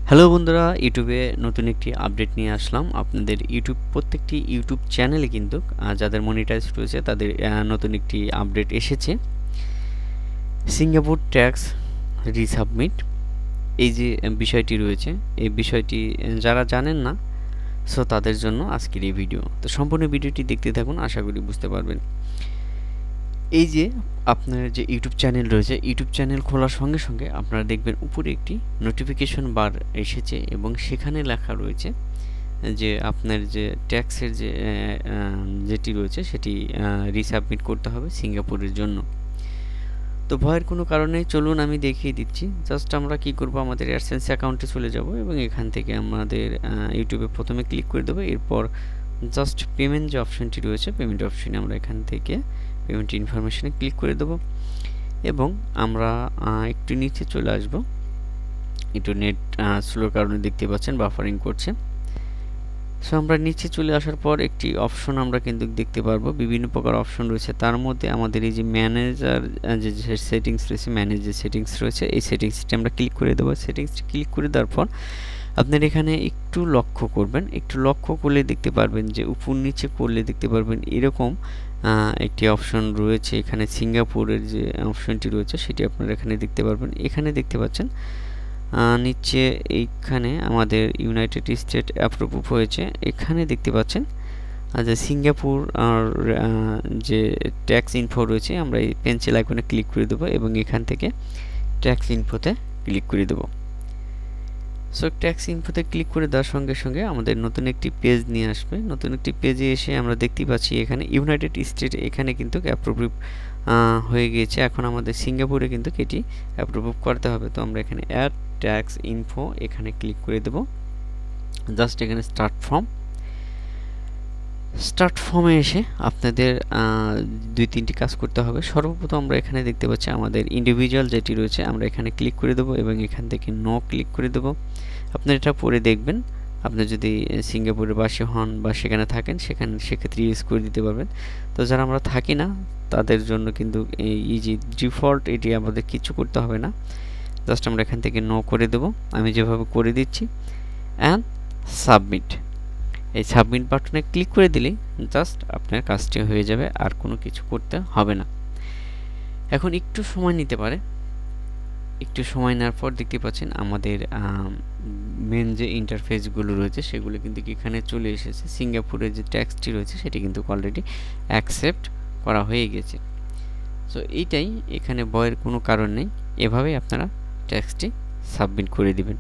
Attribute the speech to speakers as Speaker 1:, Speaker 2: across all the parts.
Speaker 1: Hello বন্ধুরা, ইউটিউবে নতুন একটি আপডেট নিয়ে আসলাম আপনাদের প্রত্যেকটি ইউটিউব চ্যানেলে কিন্তু যাদের মনিটাইজড রয়েছে তাদের নতুন একটি আপডেট এসেছে। সিঙ্গাপুর ট্যাক্স রিসাবমিট এই যে বিষয়টি রয়েছে, এই বিষয়টি যারা জানেন না সো তাদের জন্য আজকের এই ভিডিও। তো সম্পূর্ণ ভিডিওটি দেখতে থাকুন, আশা করি বুঝতে পারবেন। এই যে আপনার যে ইউটিউব চ্যানেল রয়েছে, ইউটিউব চ্যানেল খোলার সঙ্গে সঙ্গে আপনারা দেখবেন উপরে একটি নোটিফিকেশন বার এসেছে এবং সেখানে লেখা রয়েছে যে আপনার যে ট্যাক্সের যে যেটি রয়েছে সেটি রিসাবমিট করতে হবে সিঙ্গাপুরের জন্য। তো ভয়ের কোনো কারণ নেই, চলুন আমি দেখিয়ে দিচ্ছি। জাস্ট আমরা কি করব, আমাদের অ্যাডসেন্স অ্যাকাউন্টে চলে যাব এবং এখান থেকে আমাদের ইউটিউবে প্রথমে ক্লিক করে দেবো। এরপর জাস্ট পেমেন্ট যে অপশনটি রয়েছে, পেমেন্ট অপশনে আমরা এখান থেকে পেমেন্ট ইনফরমেশনে ক্লিক করে দেবো এবং আমরা একটু নিচে চলে আসব। একটু নেট স্লোর কারণে দেখতে পাচ্ছেন বাফারিং করছে। সো আমরা নিচে চলে আসার পর একটি অপশন আমরা কিন্তু দেখতে পারবো, বিভিন্ন প্রকার অপশন রয়েছে। তার মধ্যে আমাদের এই যে ম্যানেজার যে সেটিংস রয়েছে, ম্যানেজ যে সেটিংস রয়েছে, এই সেটিংসটি আমরা ক্লিক করে দেবো। সেটিংসটি ক্লিক করে দেওয়ার পর আপনার এখানে একটু লক্ষ্য করবেন, একটু লক্ষ্য করলে দেখতে পারবেন যে উপর নিচে করলে দেখতে পারবেন এরকম একটি অপশন রয়েছে। এখানে সিঙ্গাপুরের যে অপশনটি রয়েছে সেটি আপনারা এখানে দেখতে পারবেন। এখানে দেখতে পাচ্ছেন নিচে এইখানে আমাদের ইউনাইটেড স্টেট অ্যাপ্রুভ হয়েছে। এখানে দেখতে পাচ্ছেন যে সিঙ্গাপুর আর যে ট্যাক্স ইনফো রয়েছে, আমরা এই পেন্সিল আইকনে ক্লিক করে দেবো এবং এখান থেকে ট্যাক্স ইনফোতে ক্লিক করে দেবো। সো ট্যাক্স ইনফোতে ক্লিক করে দেওয়ার সঙ্গে সঙ্গে আমাদের নতুন একটি পেজ নিয়ে আসবে। নতুন একটি পেজে এসে আমরা দেখতে পাচ্ছি এখানে ইউনাইটেড স্টেট এখানে কিন্তু অ্যাপ্রুভ হয়ে গিয়েছে। এখন আমাদের সিঙ্গাপুরে কিন্তু এটি অ্যাপ্রুভ করতে হবে। তো আমরা এখানে অ্যাড ট্যাক্স ইনফো এখানে ক্লিক করে দেব। জাস্ট এখানে স্টার্ট ফর্মে এসে আপনাদের দুই তিনটি কাজ করতে হবে। সর্বপ্রথম আমরা এখানে দেখতে পাচ্ছি আমাদের ইন্ডিভিজুয়াল যেটি রয়েছে, আমরা এখানে ক্লিক করে দেবো এবং এখান থেকে নো ক্লিক করে দেবো। আপনারা এটা পরে দেখবেন, আপনি যদি সিঙ্গাপুরের বাসী হন বা সেখানে থাকেন সেক্ষেত্রে ইউজ করে দিতে পারবেন। তো যারা আমরা থাকি না তাদের জন্য কিন্তু এই যে ডিফল্ট এটি আমাদের কিছু করতে হবে না। জাস্ট আমরা এখান থেকে নো করে দেব, আমি যেভাবে করে দিচ্ছি। অ্যান্ড সাবমিট, এই সাবমিট বাটনে ক্লিক করে দিলেই জাস্ট আপনার কাজটি হয়ে যাবে, আর কোনো কিছু করতে হবে না। এখন একটু সময় নিতে পারে, একটু সময় নেওয়ার পর দেখতে পাচ্ছেন আমাদের মেন যে ইন্টারফেসগুলো রয়েছে সেগুলো কিন্তু এখানে চলে এসেছে। সিঙ্গাপুরের যে ট্যাক্সটি রয়েছে সেটি কিন্তু অলরেডি অ্যাকসেপ্ট করা হয়ে গেছে। সো এইটাই, এখানে ভয়ের কোনো কারণ নেই, এভাবেই আপনারা ট্যাক্সটি সাবমিট করে দিবেন।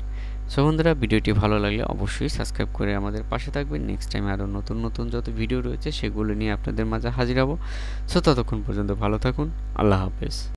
Speaker 1: সো বন্ধুরা, ভিডিওটি ভালো লাগলে অবশ্যই সাবস্ক্রাইব করে আমাদের পাশে থাকবেন। নেক্সট টাইম আরও নতুন নতুন যত ভিডিও রয়েছে সেগুলো নিয়ে আপনাদের মাঝে হাজির হব। সো ততক্ষণ পর্যন্ত ভালো থাকুন, আল্লাহ হাফেজ।